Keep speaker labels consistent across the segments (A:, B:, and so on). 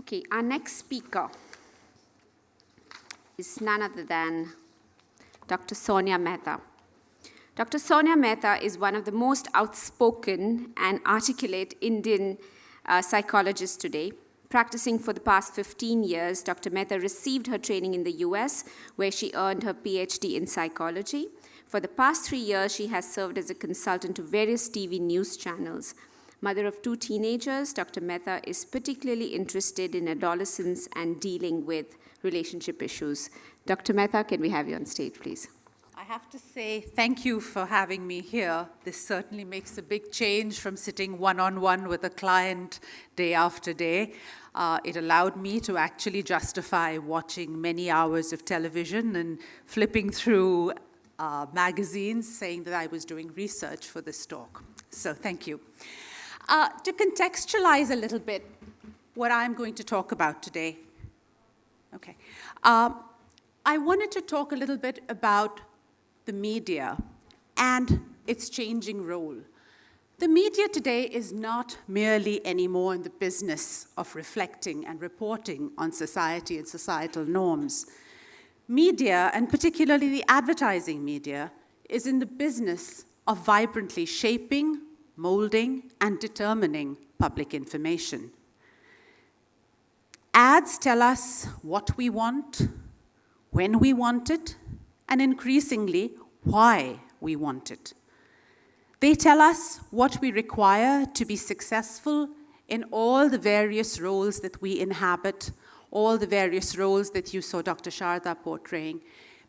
A: Okay, our next speaker is none other than Dr. Sonia Mehta. Dr. Sonia Mehta is one of the most outspoken and articulate Indian psychologists today. Practicing for the past 15 years, Dr. Mehta received her training in the US, where she earned her PhD in psychology. For the past 3 years, she has served as a consultant to various TV news channels. Mother of 2 teenagers, Dr. Mehta is particularly interested in adolescence and dealing with relationship issues. Dr. Mehta, can we have you on stage, please?
B: I have to say thank you for having me here. This certainly makes a big change from sitting one-on-one with a client day after day. It allowed me to actually justify watching many hours of television and flipping through magazines saying that I was doing research for this talk. So thank you. To contextualize a little bit what I'm going to talk about today, okay, I wanted to talk a little bit about the media and its changing role. The media today is not merely anymore in the business of reflecting and reporting on society and societal norms. Media, and particularly the advertising media, is in the business of vibrantly shaping, molding, and determining public information. Ads tell us what we want, when we want it, and increasingly, why we want it. They tell us what we require to be successful in all the various roles that we inhabit, all the various roles that you saw Dr. Sharda portraying.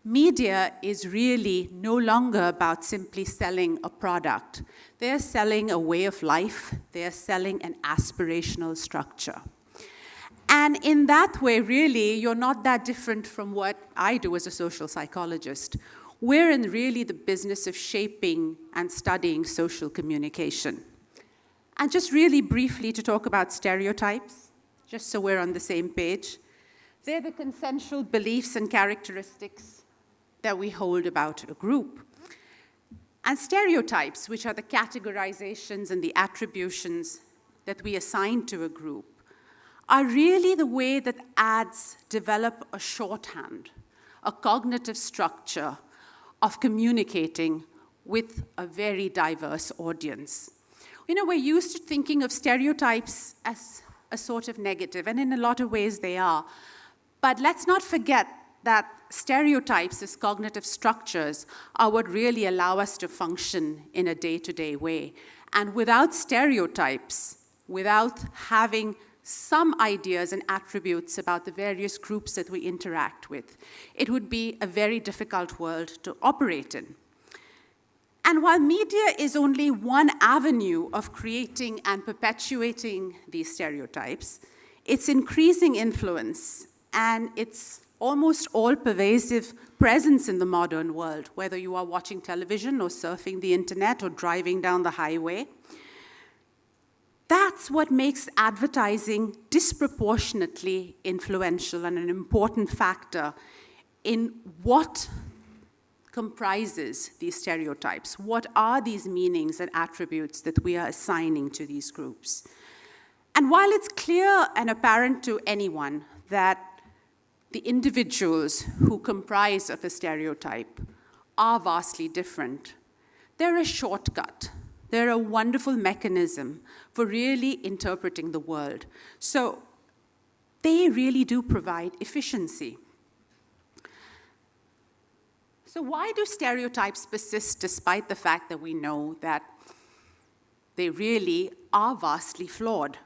B: Media is really no longer about simply selling a product. They're selling a way of life. They're selling an aspirational structure. And in that way, really, you're not that different from what I do as a social psychologist. We're in really the business of shaping and studying social communication. And just really briefly to talk about stereotypes, just so we're on the same page. They're the consensual beliefs and characteristics that we hold about a group. And stereotypes, which are the categorizations and the attributions that we assign to a group, are really the way that ads develop a shorthand, a cognitive structure of communicating with a very diverse audience. You know, we're used to thinking of stereotypes as a sort of negative, and in a lot of ways they are. But let's not forget that stereotypes as cognitive structures are what really allow us to function in a day-to-day way. And without stereotypes, without having some ideas and attributes about the various groups that we interact with, it would be a very difficult world to operate in. And while media is only one avenue of creating and perpetuating these stereotypes, its increasing influence and its almost all-pervasive presence in the modern world, whether you are watching television or surfing the internet or driving down the highway, that's what makes advertising disproportionately influential and an important factor in what comprises these stereotypes. What are these meanings and attributes that we are assigning to these groups? And while it's clear and apparent to anyone that the individuals who comprise of a stereotype are vastly different, they're a shortcut. They're a wonderful mechanism for really interpreting the world. So they really do provide efficiency. So why do stereotypes persist despite the fact that we know that they really are vastly flawed?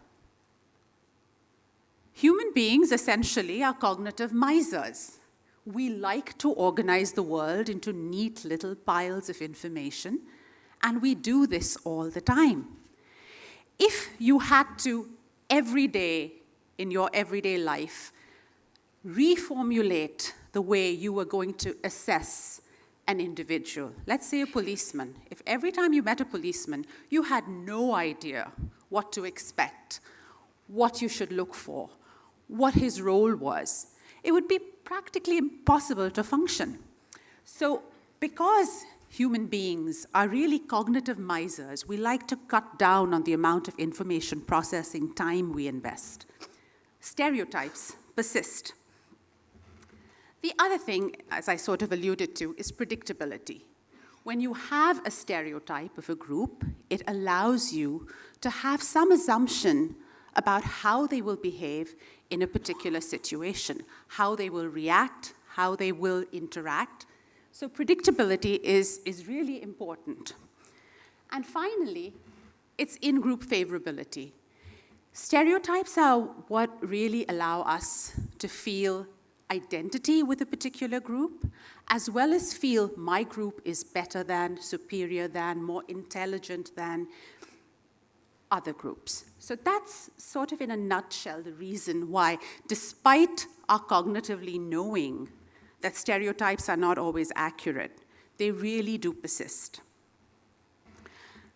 B: Human beings essentially are cognitive misers. We like to organize the world into neat little piles of information, and we do this all the time. If you had to, every day in your everyday life, reformulate the way you were going to assess an individual, let's say a policeman, if every time you met a policeman, you had no idea what to expect, what you should look for, what his role was, it would be practically impossible to function. So because human beings are really cognitive misers, we like to cut down on the amount of information processing time we invest. stereotypes persist. The other thing, as I sort of alluded to, is predictability. When you have a stereotype of a group, it allows you to have some assumption about how they will behave in a particular situation, how they will react, how they will interact. So predictability is really important. And finally, it's in-group favorability. Stereotypes are what really allow us to feel identity with a particular group, as well as feel my group is better than, superior than, more intelligent than other groups. So that's sort of in a nutshell the reason why, despite our cognitively knowing that stereotypes are not always accurate, they really do persist.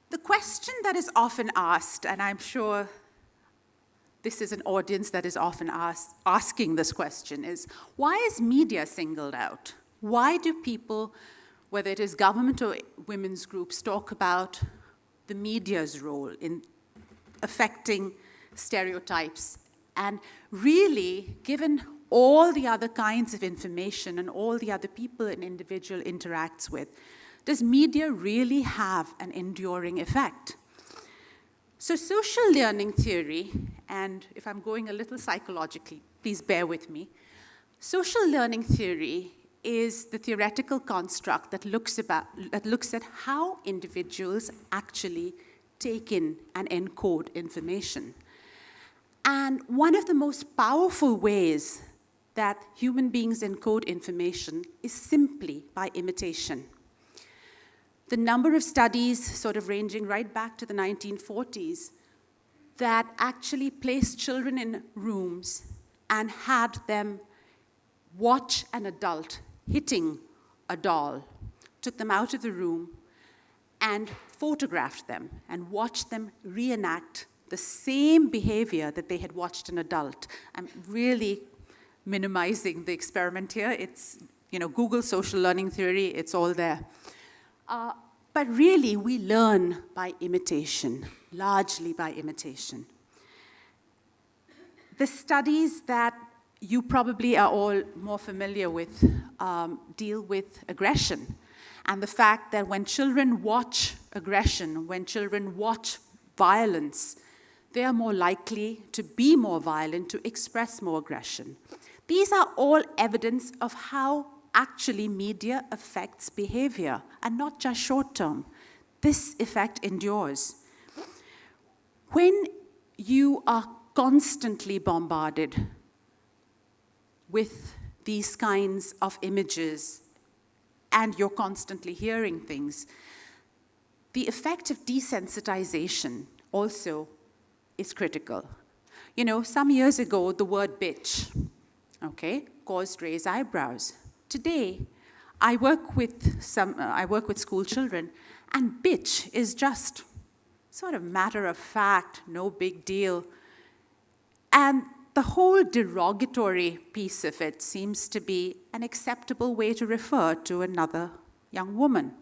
B: The question that is often asked, and I'm sure this is an audience that is often asking this question, is why is media singled out? Why do people, whether it is government or women's groups, talk about the media's role in affecting stereotypes? And really, given all the other kinds of information and all the other people an individual interacts with, does media really have an enduring effect? So social learning theory, and if I'm going a little psychologically, please bear with me. Social learning theory is the theoretical construct that looks at how individuals actually take in and encode information. And one of the most powerful ways that human beings encode information is simply by imitation. The number of studies, sort of ranging right back to the 1940s, that actually placed children in rooms and had them watch an adult hitting a doll, took them out of the room and photographed them and watched them reenact the same behavior that they had watched an adult. I'm really minimizing the experiment here. It's, Google social learning theory, it's all there. But really, we learn by imitation, largely by imitation. The studies that you probably are all more familiar with deal with aggression, and the fact that when children watch aggression, when children watch violence, they are more likely to be more violent, to express more aggression. These are all evidence of how actually media affects behavior, and not just short-term. This effect endures. When you are constantly bombarded with these kinds of images, and you're constantly hearing things, the effect of desensitization also is critical. Some years ago, the word bitch, caused raised eyebrows. Today, I work with school children, and bitch is just sort of matter of fact, no big deal. And the whole derogatory piece of it seems to be an acceptable way to refer to another young woman.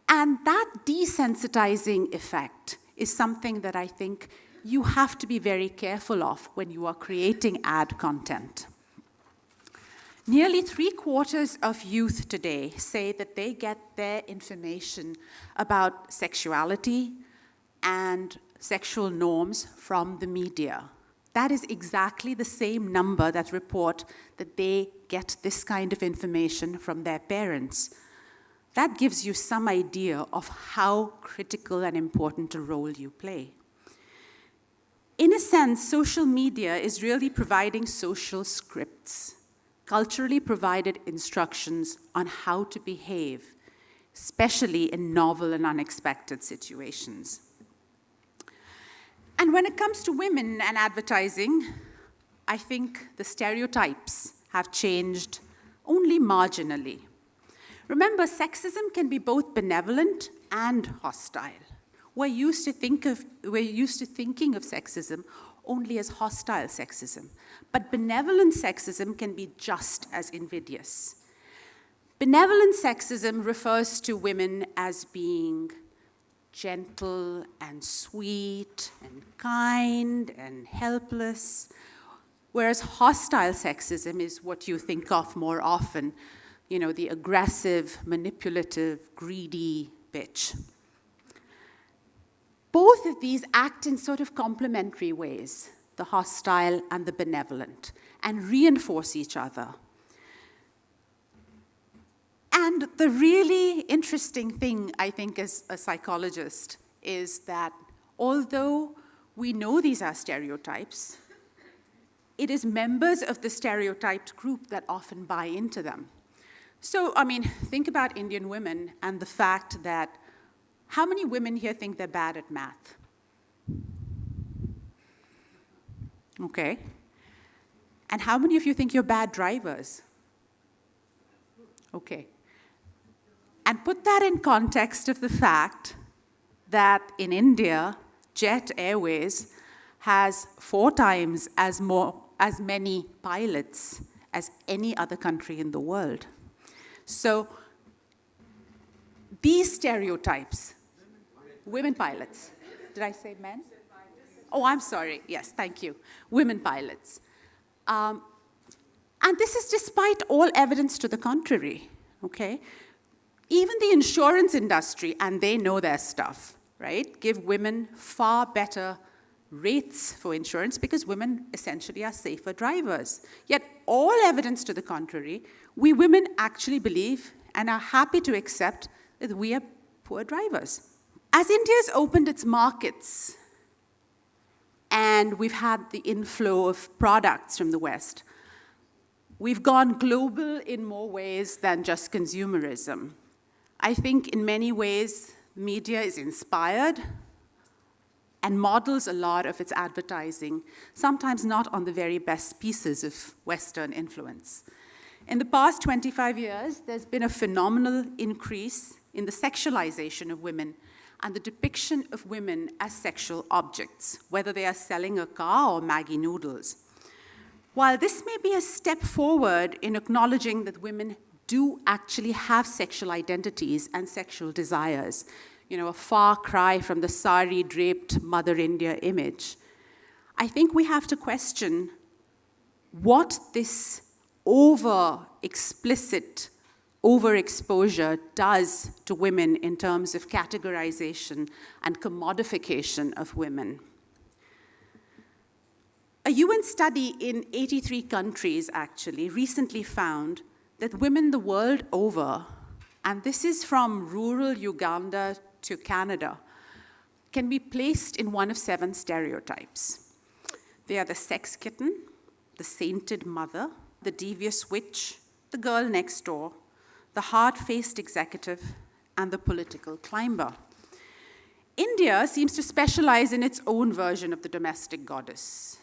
B: And that desensitizing effect is something that I think you have to be very careful of when you are creating ad content. Nearly 3/4 of youth today say that they get their information about sexuality and sexual norms from the media. That is exactly the same number that report that they get this kind of information from their parents. That gives you some idea of how critical and important a role you play. In a sense, social media is really providing social scripts, culturally provided instructions on how to behave, especially in novel and unexpected situations. And when it comes to women and advertising, I think the stereotypes have changed only marginally. Remember, sexism can be both benevolent and hostile. We're used to thinking of sexism only as hostile sexism. But benevolent sexism can be just as invidious. Benevolent sexism refers to women as being gentle and sweet and kind and helpless, whereas hostile sexism is what you think of more often, the aggressive, manipulative, greedy bitch. Both of these act in sort of complementary ways, the hostile and the benevolent, and reinforce each other. And the really interesting thing, I think, as a psychologist, is that although we know these are stereotypes, it is members of the stereotyped group that often buy into them. So, think about Indian women and the fact that how many women here think they're bad at math? Okay. And how many of you think you're bad drivers? Okay. And put that in context of the fact that in India, Jet Airways has 4 times as many pilots as any other country in the world. So these stereotypes, women pilots. Did I say men? Oh, I'm sorry. Yes, thank you. Women pilots. And this is despite all evidence to the contrary, okay? Even the insurance industry, and they know their stuff, right, give women far better rates for insurance because women essentially are safer drivers. Yet all evidence to the contrary, we women actually believe and are happy to accept that we are poor drivers. As India's opened its markets and we've had the inflow of products from the West, we've gone global in more ways than just consumerism. I think in many ways, media is inspired and models a lot of its advertising, sometimes not on the very best pieces of Western influence. In the past 25 years, there's been a phenomenal increase in the sexualization of women and the depiction of women as sexual objects, whether they are selling a car or Maggi noodles. While this may be a step forward in acknowledging that women do actually have sexual identities and sexual desires, a far cry from the sari-draped Mother India image, I think we have to question what this explicit overexposure does to women in terms of categorization and commodification of women. A UN study in 83 countries, actually, recently found that women the world over, and this is from rural Uganda to Canada, can be placed in one of 7 stereotypes. They are the sex kitten, the sainted mother, the devious witch, the girl next door, the hard-faced executive, and the political climber. India seems to specialize in its own version of the domestic goddess.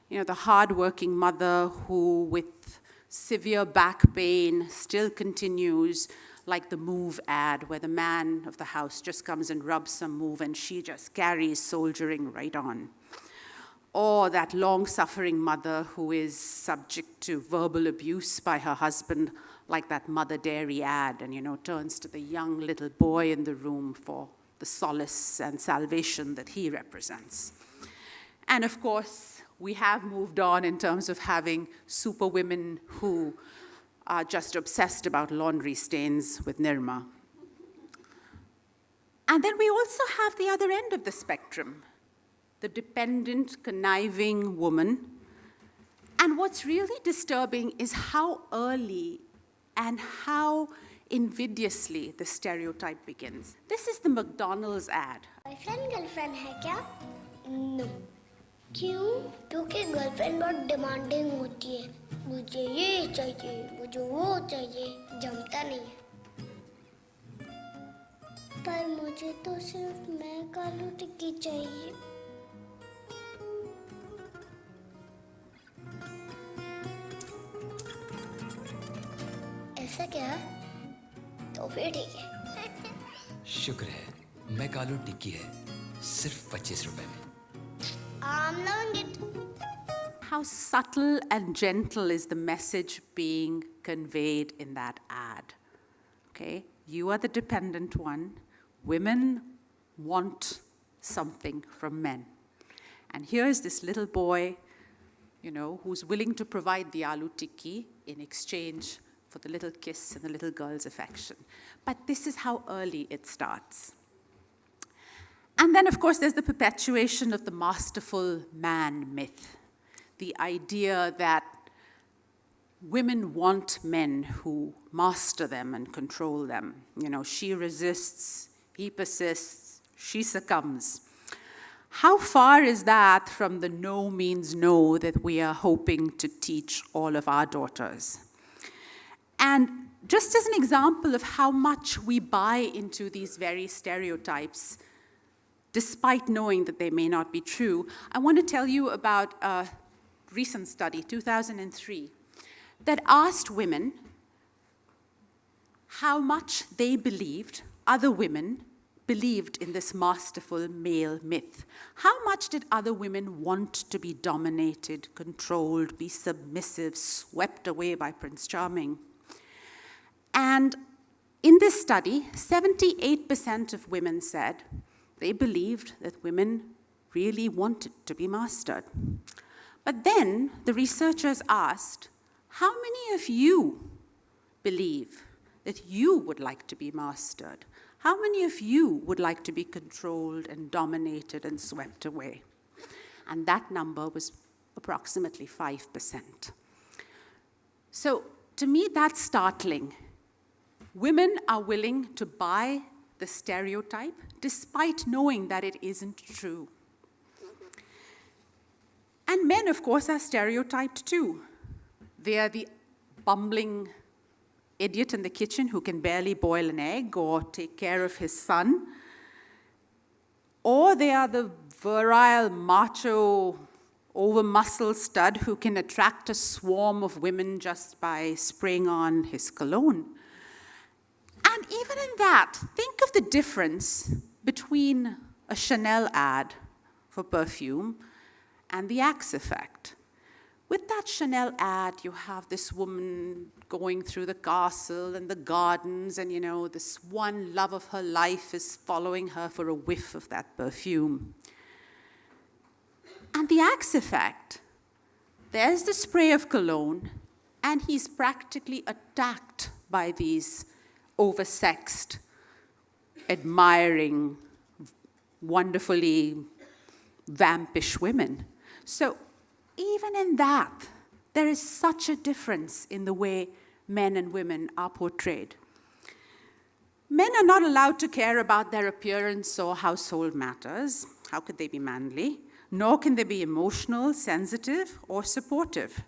B: The hard-working mother who, with severe back pain, still continues like the Move ad, where the man of the house just comes and rubs some Move and she just carries soldiering right on. Or that long-suffering mother who is subject to verbal abuse by her husband, like that Mother Dairy ad, and turns to the young little boy in the room for the solace and salvation that he represents. And of course, we have moved on in terms of having superwomen who are just obsessed about laundry stains with Nirma. And then we also have the other end of the spectrum, the dependent, conniving woman. And what's really disturbing is how early and how invidiously the stereotype begins. This is the McDonald's ad.
C: Boyfriend girlfriend है क्या? No. क्यों? क्योंकि girlfriend बहुत demanding होती है। मुझे ये चाहिए, मुझे वो चाहिए, जमता नहीं है। पर मुझे तो सिर्फ मैं कालू टिक्की चाहिए। ऐसा क्या? तो फिर ठीक है।
D: शुक्र है मैं कालू टिक्की है सिर्फ 25 रुपए में।
C: I'm loving it.
B: How subtle and gentle is the message being conveyed in that ad? Okay, you are the dependent one. Women want something from men. And here is this little boy, who's willing to provide the aloo tikki in exchange for the little kiss and the little girl's affection. But this is how early it starts. And then, of course, there's the perpetuation of the masterful man myth, the idea that women want men who master them and control them. She resists, he persists, she succumbs. How far is that from the no means no that we are hoping to teach all of our daughters? And just as an example of how much we buy into these very stereotypes, despite knowing that they may not be true, I want to tell you about a recent study, 2003, that asked women how much they believed other women believed in this masterful male myth. How much did other women want to be dominated, controlled, be submissive, swept away by Prince Charming? And in this study, 78% of women said they believed that women really wanted to be mastered. But then the researchers asked, how many of you believe that you would like to be mastered? How many of you would like to be controlled and dominated and swept away? And that number was approximately 5%. So to me, that's startling. Women are willing to buy the stereotype despite knowing that it isn't true. And men, of course, are stereotyped too. They are the bumbling idiot in the kitchen who can barely boil an egg or take care of his son. Or they are the virile, macho, over-muscled stud who can attract a swarm of women just by spraying on his cologne. And even in that, think of the difference between a Chanel ad for perfume and the Axe effect. With that Chanel ad, you have this woman going through the castle and the gardens, and this one love of her life is following her for a whiff of that perfume. And the Axe effect, there's the spray of cologne, and he's practically attacked by these oversexed, admiring, wonderfully vampish women. So even in that, there is such a difference in the way men and women are portrayed. Men are not allowed to care about their appearance or household matters. How could they be manly? Nor can they be emotional, sensitive, or supportive.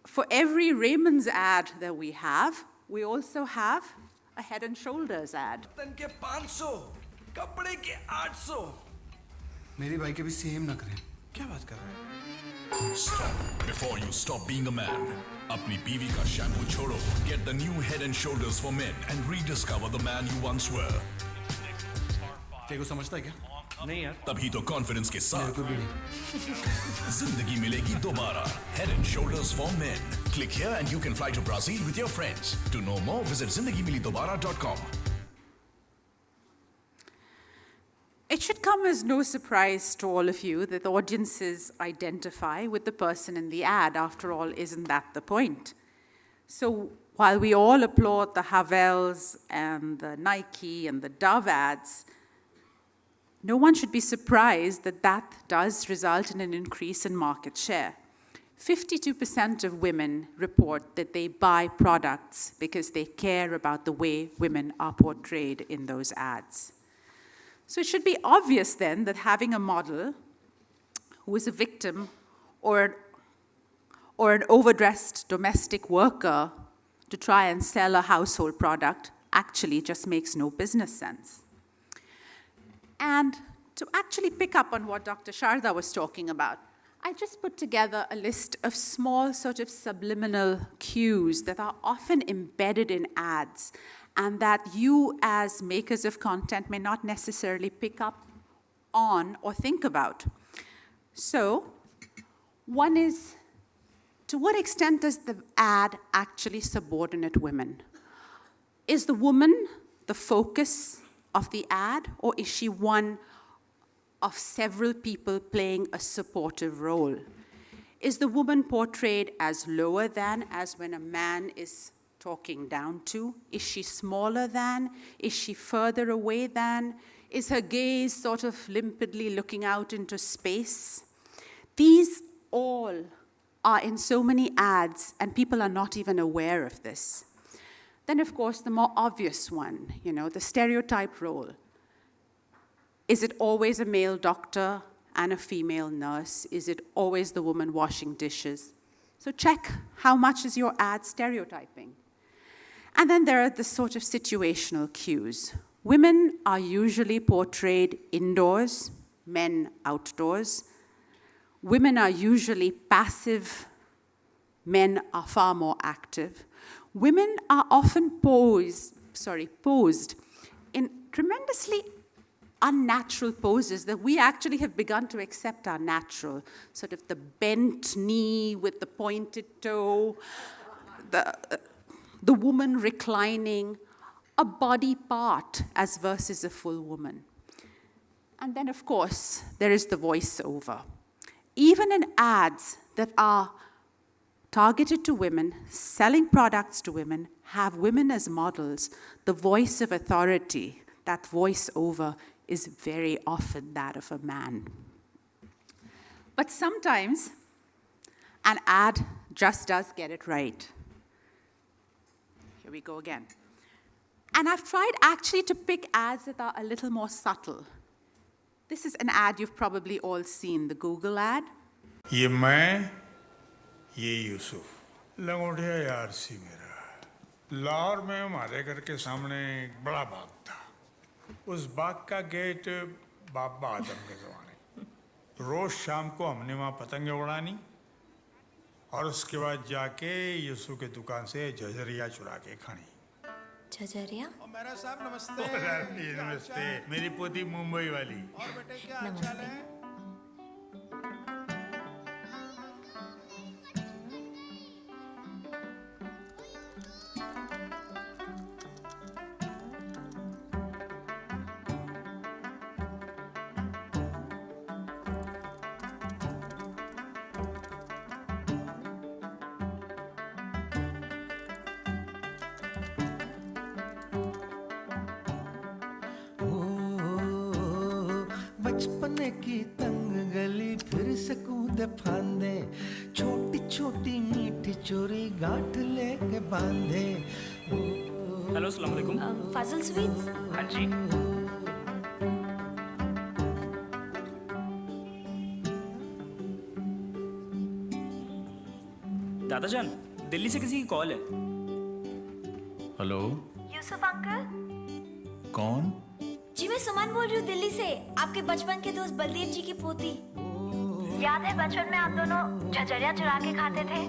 B: For every Raymond's ad that we have, we also have a Head and Shoulders ad.
E: तन के 500, कपड़े के 800.
F: मेरी भाई के भी same ना करें.
E: क्या बात कर रहे हैं?
G: Stop before you stop being a man. अपनी बीवी का शैम्पू छोड़ो. Get the new Head and Shoulders for men and rediscover the man you once were.
F: तेरे को समझता है क्या?
E: नहीं यार.
G: तभी तो कॉन्फिडेंस के साथ
F: मेरे को भी नहीं.
G: जिंदगी मिलेगी दोबारा. Head and Shoulders for men. Click here and you can fly to Brazil with your friends. To know more, visit zindagimilidobara.com.
B: It should come as no surprise to all of you that the audiences identify with the person in the ad. After all, isn't that the point? So while we all applaud the Havels and the Nike and the Dove ads, no one should be surprised that that does result in an increase in market share. 52% of women report that they buy products because they care about the way women are portrayed in those ads. So it should be obvious then that having a model who is a victim or an overdressed domestic worker to try and sell a household product actually just makes no business sense. And to actually pick up on what Dr. Sharda was talking about, I just put together a list of small sort of subliminal cues that are often embedded in ads and that you as makers of content may not necessarily pick up on or think about. So, one is, to what extent does the ad actually subordinate women? Is the woman the focus of the ad, or is she one of several people playing a supportive role. Is the woman portrayed as lower than, as when a man is talking down to? Is she smaller than? Is she further away than? Is her gaze sort of limpidly looking out into space? These all are in so many ads, and people are not even aware of this. Then, of course, the more obvious one, the stereotype role. Is it always a male doctor and a female nurse? Is it always the woman washing dishes? So check how much is your ad stereotyping. And then there are the sort of situational cues. Women are usually portrayed indoors, men outdoors. Women are usually passive, men are far more active. Women are often posed in tremendously unnatural poses that we actually have begun to accept are natural. Sort of the bent knee with the pointed toe, the woman reclining, a body part as versus a full woman. And then, of course, there is the voiceover. Even in ads that are targeted to women, selling products to women, have women as models, the voice of authority, that voiceover is very often that of a man. But sometimes an ad just does get it right. Here we go again. And I've tried actually to pick ads that are a little more subtle. This is an ad you've probably all seen, the Google ad.
H: ये मैं ये यूसुफ लंगोटिया यार सी मेरा लाहौर में हमारे घर के सामने एक बड़ा बाग था उस बाग का गेट बाबा आदम के ज़माने रोज़ शाम को हमने वहाँ पतंगे उड़ानी और उसके बाद जाके यूसुफ के दुकान से झझरिया चुरा के खानी
I: झझरिया
F: मेरा साहब नमस्ते
H: नमस्ते मेरी पोती मुंबई वाली
F: और बेटे क्या हाल चाल है बचपन की तंग गली फिर से कूद फांदे छोटी छोटी मीठी चोरी गांठ लेके बांधे
J: हेलो अस्सलाम वालेकुम
I: फाजिल स्वीट्स
J: हाँ जी दादाजान दिल्ली से किसी की कॉल है
G: हेलो
I: यूसुफ अंकल
G: कौन
I: जी मैं सुमन बोल रही हूँ दिल्ली से आपके बचपन के दोस्त बलदेव जी की पोती याद है बचपन में आप दोनों झझरिया चुरा के खाते थे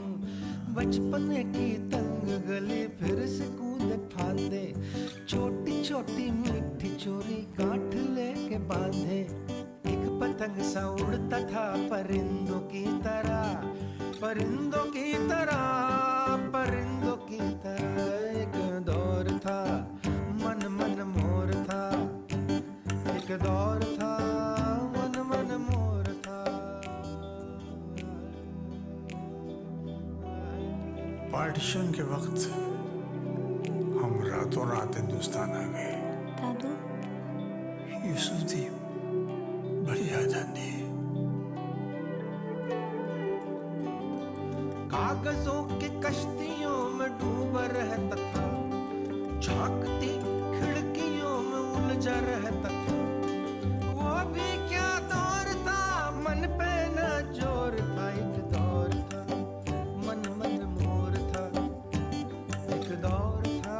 H: बचपन की तंग गली फिर से कूद फांदे छोटी छोटी मीठी चोरी गांठ लेके बांधे एक पतंग सा उड़ता था परिंदों की तरह परिंदों की तरह परिंदों की तरह एक दौर था मन मन मोर था एक दौर था मन मन मोर था पार्टीशन के वक्त हम रातों रात हिंदुस्तान आ गए
I: दादू
H: यूसुफ दी बड़ी आजादी कागजों की कश्तियों में डूबा रहता था झांकती खिड़कियों में उलझा रहता था वो भी क्या दौर था मन पे न जोर था एक दौर था मन मन मोर था एक दौर था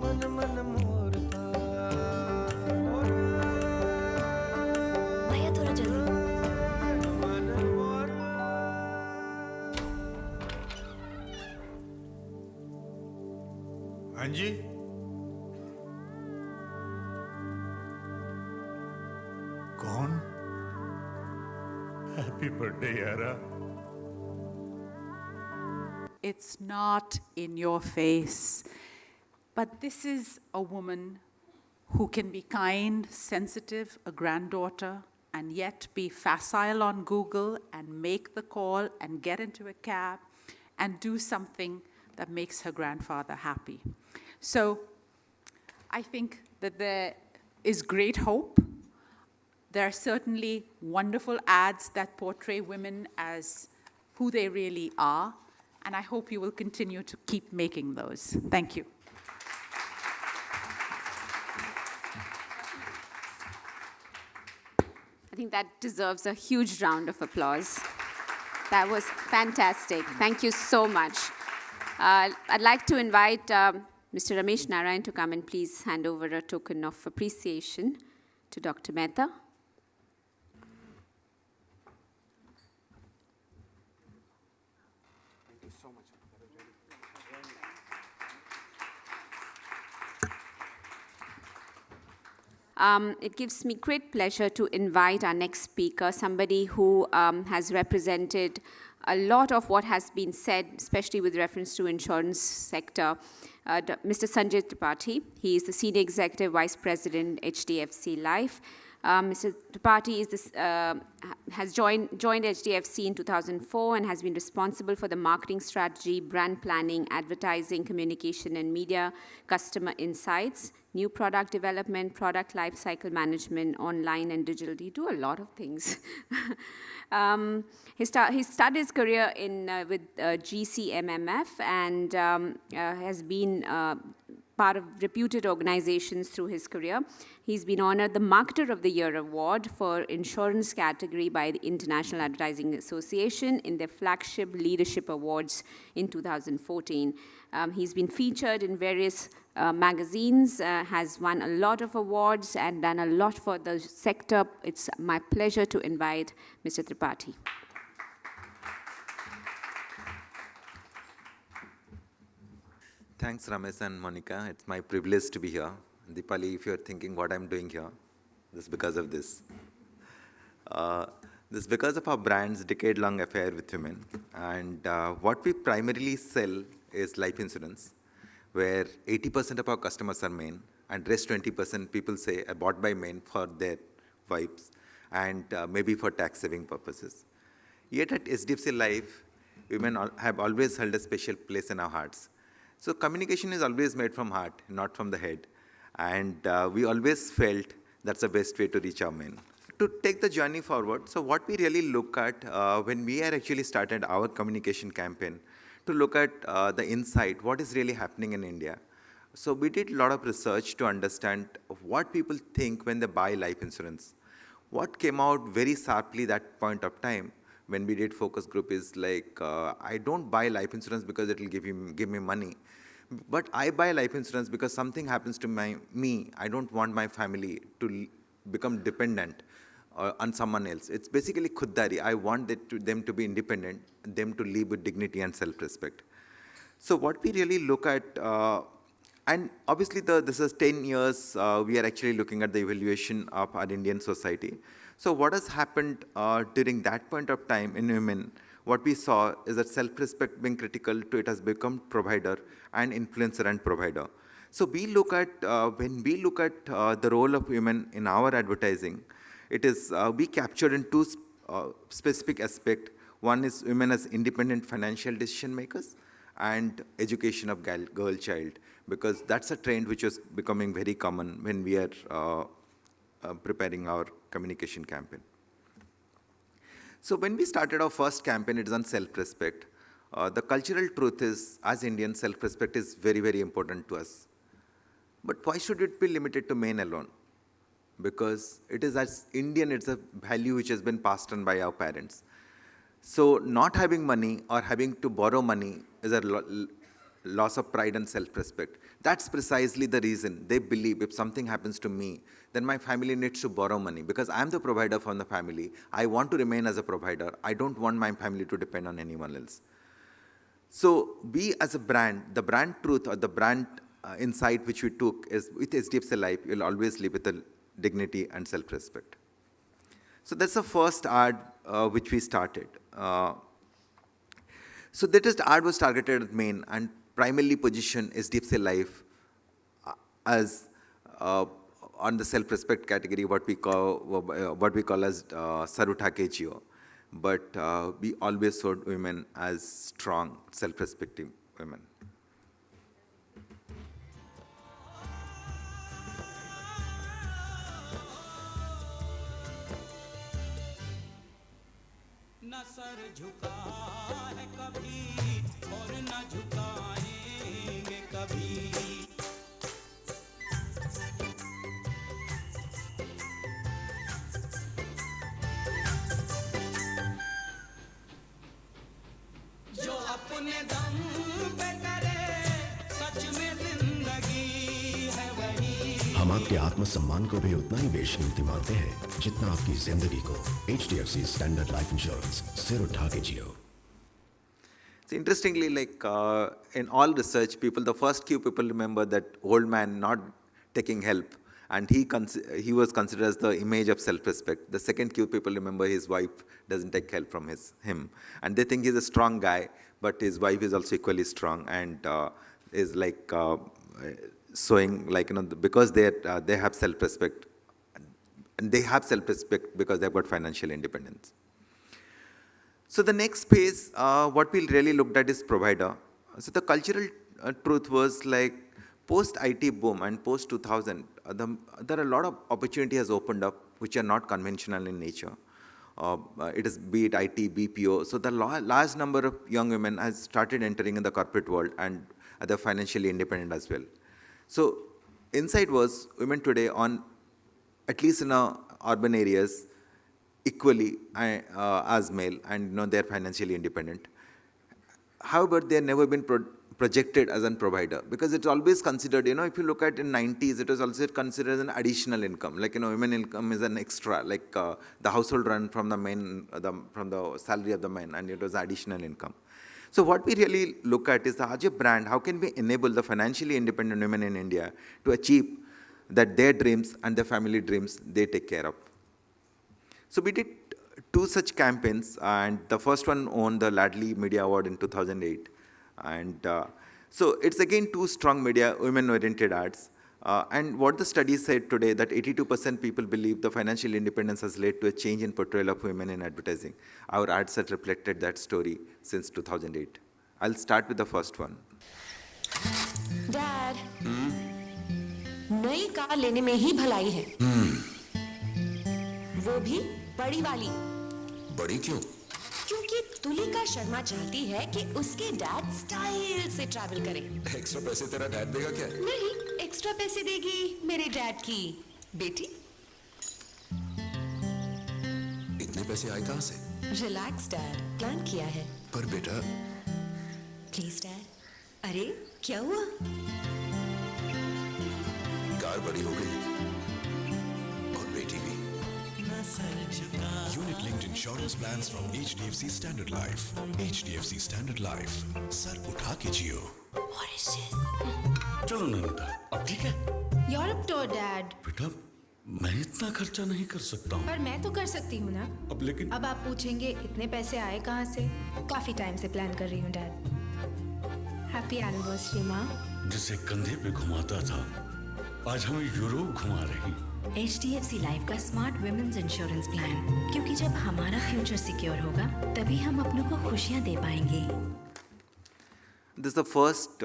H: मन मन मोर था
I: भैया थोड़ा जल्दी
H: मन मोर हाँ जी कौन हैप्पी बर्थडे यारा
B: It's not in your face. But this is a woman who can be kind, sensitive, a granddaughter, and yet be facile on Google and make the call and get into a cab and do something that makes her grandfather happy. So I think that there is great hope. There are certainly wonderful ads that portray women as who they really are, and I hope you will continue to keep making those. Thank you.
A: I think that deserves a huge round of applause. That was fantastic. Thank you so much. I'd like to invite Mr. Ramesh Narayan to come and please hand over a token of appreciation to Dr. Mehta.
H: Thank you so much.
A: It gives me great pleasure to invite our next speaker, somebody who has represented a lot of what has been said, especially with reference to insurance sector, Mr. Sanjay Tripathi. He is the Senior Executive Vice President, HDFC Life. Mr. Tripathi is has joined HDFC in 2004 and has been responsible for the marketing strategy, brand planning, advertising, communication and media, customer insights, new product development, product lifecycle management, online and digital. You do a lot of things. He started his career with GCMMF and has been part of reputed organizations through his career. He's been honored the Marketer of the Year Award for insurance category by the International Advertising Association in their flagship Leadership Awards in 2014. He's been featured in various magazines, has won a lot of awards and done a lot for the sector. It's my pleasure to invite Mr. Tripathi.
K: Thanks, Ramesh and Monica. It's my privilege to be here. Deepali, if you're thinking what I'm doing here, this is because of this. This is because of our brand's decade-long affair with women. And what we primarily sell is life insurance, where 80% of our customers are men, and rest 20% people say are bought by men for their wives and maybe for tax-saving purposes. Yet at HDFC Life, women have always held a special place in our hearts. So communication is always made from heart, not from the head. And we always felt that's the best way to reach our men. To take the journey forward, so what we really look at when we are actually started our communication campaign, to look at the insight, what is really happening in India. So we did a lot of research to understand what people think when they buy life insurance. What came out very sharply that point of time when we did focus group is like, I don't buy life insurance because it will give me money. But I buy life insurance because something happens to me. I don't want my family to become dependent on someone else. It's basically khuddari. I want them to be independent, them to live with dignity and self-respect. So what we really look at, and obviously this is 10 years, we are actually looking at the evaluation of our Indian society. So what has happened during that point of time in women, what we saw is that self-respect being critical to it has become provider and influencer and provider. So we look at, when we look at the role of women in our advertising, it is, we captured in two specific aspects. One is women as independent financial decision makers and education of girl child, because that's a trend which is becoming very common when we are preparing our communication campaign. So when we started our first campaign, it is on self-respect. The cultural truth is, as Indians, self-respect is very, very important to us. But why should it be limited to men alone? Because it is, as Indian, it's a value which has been passed on by our parents. So not having money or having to borrow money is a loss of pride and self-respect. That's precisely the reason they believe if something happens to me, then my family needs to borrow money because I'm the provider from the family. I want to remain as a provider. I don't want my family to depend on anyone else. So we as a brand, the brand truth or the brand insight which we took is with HDFC Life, you'll always live with a dignity and self-respect. So that's the first ad which we started. So that ad was targeted at men and primarily positioned HDFC Life as on the self-respect category, what we call as Sarutake Jio. But we always saw women as strong, self-respecting women.
L: न sir झुका है कभी और न झुकाएंगे कभी जो अपने दम पे करे सच में जिंदगी है वही
M: हम आपके आत्मसम्मान को भी उतना ही बेशकीमती मानते हैं जितना आपकी जिंदगी को। HDFC Standard Life Insurance, सिर उठा के जियो।
K: So interestingly, like in all research, the first few people remember that old man not taking help, and he was considered as the image of self-respect. The second few people remember his wife doesn't take help from him, and they think he's a strong guy, but his wife is also equally strong and is like showing like because they have self-respect, and they have self-respect because they've got financial independence. So the next phase, what we really looked at is provider. So the cultural truth was like post-IT boom and post-2000, there are a lot of opportunity has opened up which are not conventional in nature. It is be it IT, BPO. So the large number of young women has started entering in the corporate world and they're financially independent as well. So insight was women today on, at least in urban areas, equally as male, and they're financially independent. However, they've never been projected as a provider because it's always considered, if you look at in 90s, it was also considered as an additional income. Like, women income is an extra, like the household run from the men, from the salary of the men, and it was additional income. So what we really look at is as a brand, how can we enable the financially independent women in India to achieve that their dreams and their family dreams they take care of. So we did 2 such campaigns, and the first one won the Ladli Media Award in 2008. And so it's again 2 strong media, women-oriented ads. And what the study said today, that 82% people believe the financial independence has led to a change in portrayal of women in advertising. Our ads have reflected that story since 2008. I'll start with the first one.
N: Dad, नई car लेने में ही भलाई है। वो भी बड़ी वाली।
G: बड़ी क्यों?
N: क्योंकि तुलिका शर्मा चाहती है कि उसके डैड स्टाइल से ट्रैवल करें।
G: एक्स्ट्रा पैसे तेरा डैड देगा क्या?
N: नहीं, एक्स्ट्रा पैसे देगी मेरे डैड की बेटी।
G: इतने पैसे आए कहाँ से?
N: रिलैक्स डैड, प्लान किया है।
G: पर बेटा।
N: Please dad. अरे क्या हुआ?
G: कार बड़ी हो गई और बेटी भी। Unit linked insurance plans from HDFC Standard Life. HDFC Standard Life. Sir उठा के जियो।
N: What is this?
O: चलो नैनीताल, अब ठीक है?
P: Europe tour dad.
O: बेटा, मैं इतना खर्चा नहीं कर सकता हूँ।
P: पर मैं तो कर सकती हूँ ना।
O: अब लेकिन
P: अब आप पूछेंगे इतने पैसे आए कहाँ से? काफी टाइम से प्लान कर रही हूँ डैड। हैप्पी एनिवर्सरी माँ।
O: जिसे कंधे पे घुमाता था, आज हमें यूरोप घुमा रही।
Q: HDFC लाइफ का स्मार्ट वुमेन्स इंश्योरेंस प्लान, क्योंकि जब हमारा फ्यूचर सिक्योर होगा तभी हम अपनों को खुशियां दे पाएंगे।
K: This is the first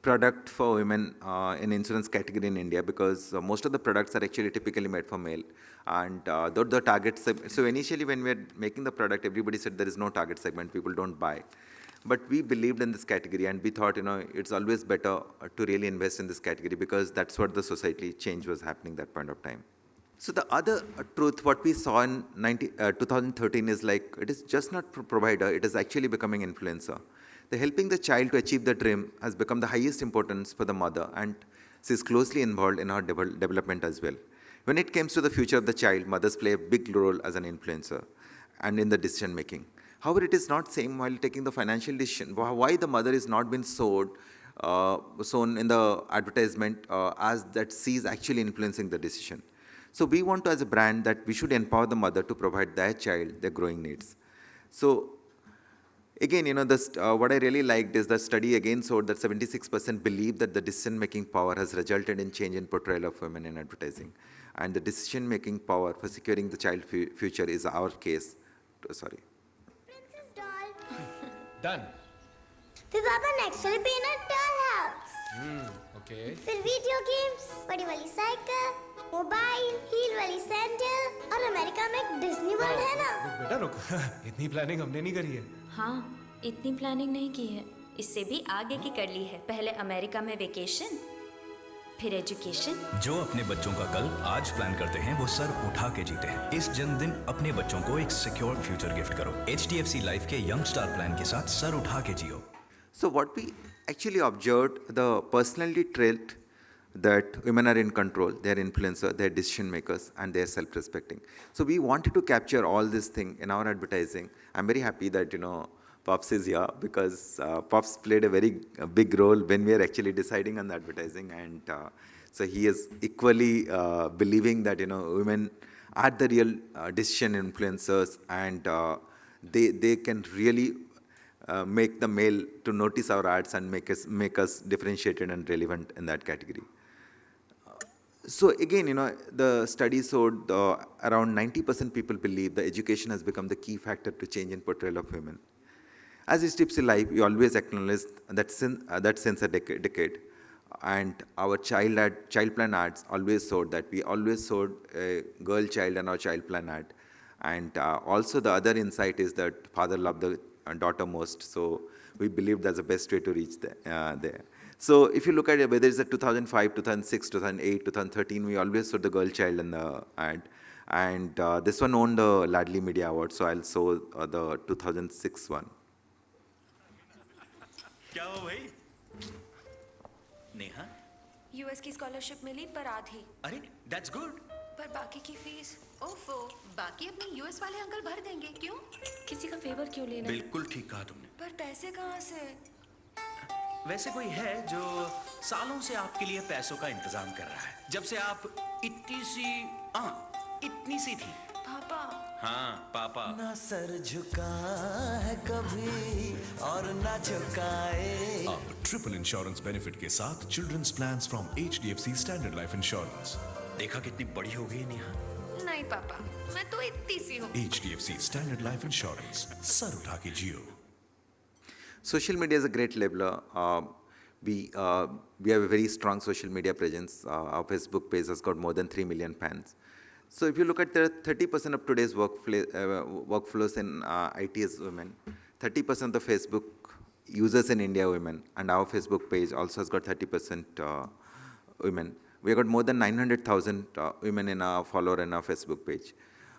K: product for women in insurance category in India because most of the products are actually typically made for male, and though the target so initially when we were making the product, everybody said there is no target segment, people don't buy. But we believed in this category, and we thought, it's always better to really invest in this category because that's what the society change was happening that point of time. So the other truth, what we saw in 2013 is like, it is just not provider, it is actually becoming influencer. The helping the child to achieve the dream has become the highest importance for the mother, and she is closely involved in her development as well. When it comes to the future of the child, mothers play a big role as an influencer and in the decision making. However, it is not same while taking the financial decision. Why the mother is not been sown in the advertisement as that she is actually influencing the decision. So we want to, as a brand, that we should empower the mother to provide their child their growing needs. So Again, what I really liked is the study again showed that 76% believe that the decision-making power has resulted in change in portrayal of women in advertising. And the decision-making power for securing the child future is our case. Sorry.
E: Done.
C: फिर पापा next वाले पे ना doll house
E: okay
C: फिर video games बड़ी वाली cycle mobile heal वाली sandal और अमेरिका में एक डिज्नी वर्ल्ड है ना
E: बेटा रुक इतनी प्लानिंग हमने नहीं करी है
Q: हाँ, इतनी प्लानिंग नहीं की है। इससे भी आगे की कर ली है। पहले अमेरिका में वेकेशन, फिर एजुकेशन।
R: जो अपने बच्चों का कल आज प्लान करते हैं वो सर उठा के जीते हैं। इस जन्मदिन अपने बच्चों को एक सिक्योर फ्यूचर गिफ्ट करो। HDFC लाइफ के यंग स्टार प्लान के साथ सर उठा के जियो।
K: So what we actually observed, the personality trait that women are in control, they're influencers, they're decision makers, and they're self-respecting. So we wanted to capture all this thing in our advertising. I'm very happy that, Pops is here because Pops played a very big role when we are actually deciding on the advertising. And so he is equally believing that, women are the real decision influencers and they can really make the male to notice our ads and make us differentiated and relevant in that category. So again, the study showed around 90% people believe the education has become the key factor to change in portrayal of women. As HDFC Life, we always acknowledge that since a decade, and our child plan ads always showed that we always showed a girl child in our child plan ad. And also the other insight is that father loved the daughter most, so we believe that's the best way to reach there. So if you look at it, whether it's 2005, 2006, 2008, 2013, we always showed the girl child in the ad. And this one won the Ladli Media Award, so I'll show the 2006 one.
R: क्या हो भाई? Neha?
I: US की scholarship मिली पर आधी।
R: अरे, that's good.
I: पर बाकी की फीस
N: ओफो, बाकी अपने यूएस वाले अंकल भर देंगे, क्यों?
I: किसी का फेवर क्यों लेना?
R: बिल्कुल ठीक कहा तुमने।
I: पर पैसे कहाँ से?
R: वैसे कोई है जो सालों से आपके लिए पैसों का इंतजाम कर रहा है, जब से आप इतनी सी थी।
I: पापा।
R: हाँ, पापा।
F: ना सर झुका है कभी और ना झुकाए।
G: अब ट्रिपल इंश्योरेंस बेनिफिट के साथ children's plans from HDFC standard life insurance.
R: देखा कितनी बड़ी हो गई नेहा?
N: नहीं पापा, मैं तो इतनी सी हूँ।
G: HDFC standard life insurance, sir उठा के जियो।
K: Social media is a great leveler. We have a very strong social media presence. Our Facebook page has got more than 3 million fans. So if you look at the 30% of today's workflows in IT is women, 30% of the Facebook users in India are women, and our Facebook page also has got 30% women. We have got more than 900,000 women in our follower in our Facebook page.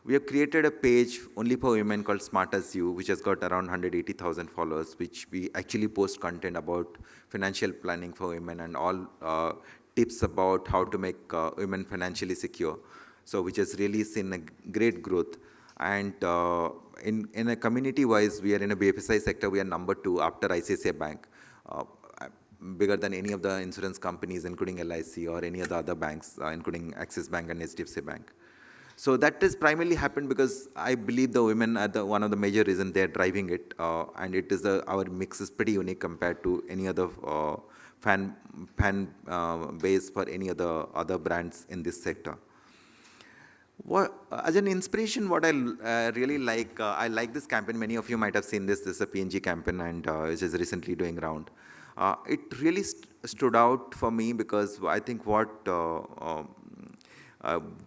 K: We have created a page only for women called Smart As You, which has got around 180,000 followers, which we actually post content about financial planning for women and all tips about how to make women financially secure. So which has really seen a great growth. And in a community-wise, we are in a BFSI sector, we are number 2 after ICICI Bank, bigger than any of the insurance companies, including LIC or any of the other banks, including Axis Bank and HDFC Bank. So that has primarily happened because I believe the women are one of the major reasons they're driving it, and it is our mix is pretty unique compared to any other fan base for any other brands in this sector. As an inspiration, what I really like, I like this campaign. Many of you might have seen this. This is a P&G campaign, and which is recently doing round. It really stood out for me because I think what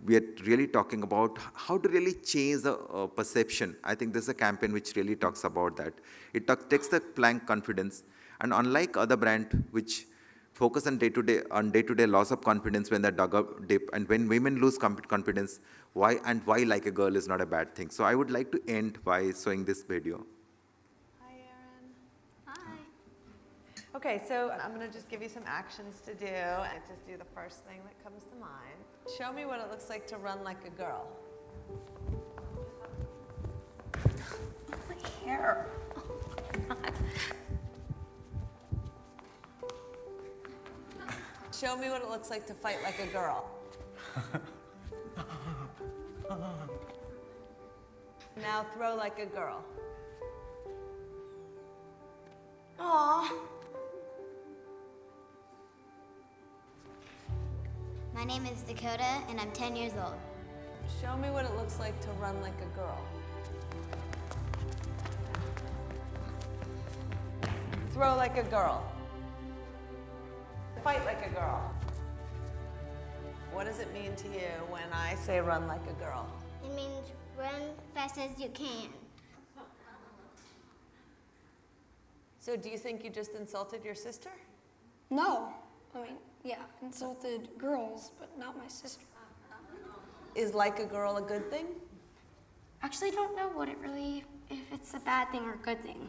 K: we are really talking about how to really change the perception. I think this is a campaign which really talks about that. It takes the client confidence, and unlike other brands which focus on day-to-day loss of confidence when they dip, and when women lose confidence, why like a girl is not a bad thing. So I would like to end by showing this video.
S: Hi, Erin. Hi. Okay, so I'm going to just give you some actions to do. And just do the first thing that comes to mind. Show me what it looks like to run like a girl.
I: My hair.
S: Show me what it looks like to fight like a girl. Now throw like a girl.
C: Aww. My name is Dakota, and I'm 10 years old.
S: Show me what it looks like to run like a girl. Throw like a girl. Fight like a girl. What does it mean to you when I say run like a girl?
C: It means run fast as you can.
S: So do you think you just insulted your sister?
T: No. I mean, yeah, insulted girls, but not my sister.
S: Is like a girl a good thing?
T: Actually, I don't know if it's a bad thing or a good thing.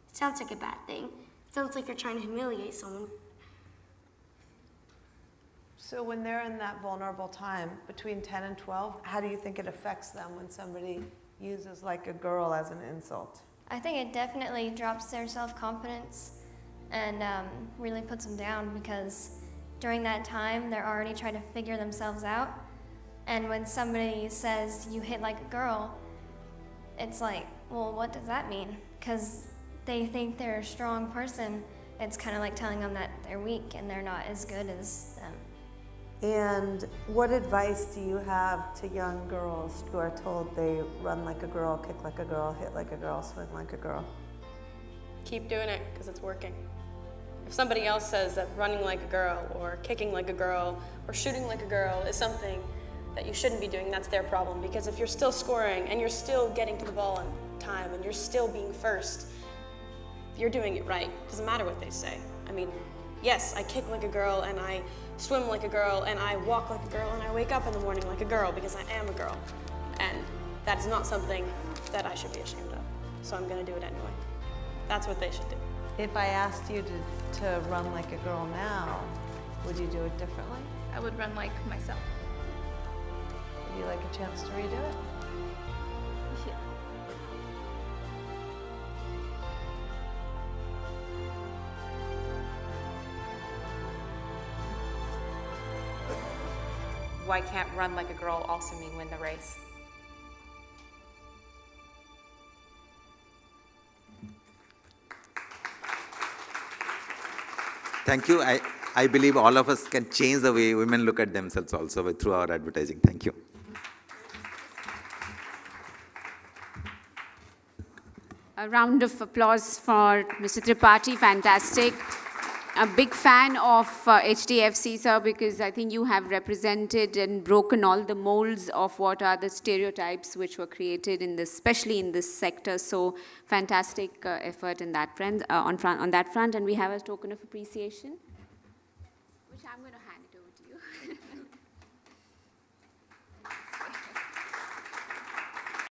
T: It sounds like a bad thing. It sounds like you're trying to humiliate someone.
S: So when they're in that vulnerable time between 10 and 12, how do you think it affects them when somebody uses like a girl as an insult?
U: I think it definitely drops their self-confidence and really puts them down, because during that time they're already trying to figure themselves out, and when somebody says you hit like a girl, it's like, well, what does that mean? Because they think they're a strong person. It's kind of like telling them that they're weak and they're not as good as them.
S: And what advice do you have to young girls who are told they run like a girl, kick like a girl, hit like a girl, swing like a girl?
V: Keep doing it, because it's working. If somebody else says that running like a girl or kicking like a girl or shooting like a girl is something that you shouldn't be doing, that's their problem. Because if you're still scoring and you're still getting to the ball on time and you're still being first, you're doing it right. It doesn't matter what they say. I mean, yes, I kick like a girl and I swim like a girl and I walk like a girl and I wake up in the morning like a girl because I am a girl. And that is not something that I should be ashamed of. So I'm gonna do it anyway. That's what they should do.
S: If I asked you to run like a girl now, would you do it differently?
W: I would run like myself.
S: Would you like a chance to redo it?
W: Yeah.
X: Why can't run like a girl also mean win the race?
K: Thank you. I believe all of us can change the way women look at themselves also through our advertising. Thank you.
A: A round of applause for Mr. Tripathi, fantastic. A big fan of HDFC, sir, because I think you have represented and broken all the molds of what are the stereotypes which were created in this, especially in this sector. So fantastic effort in that on that front. And we have a token of appreciation, which I'm going to hand it over to you.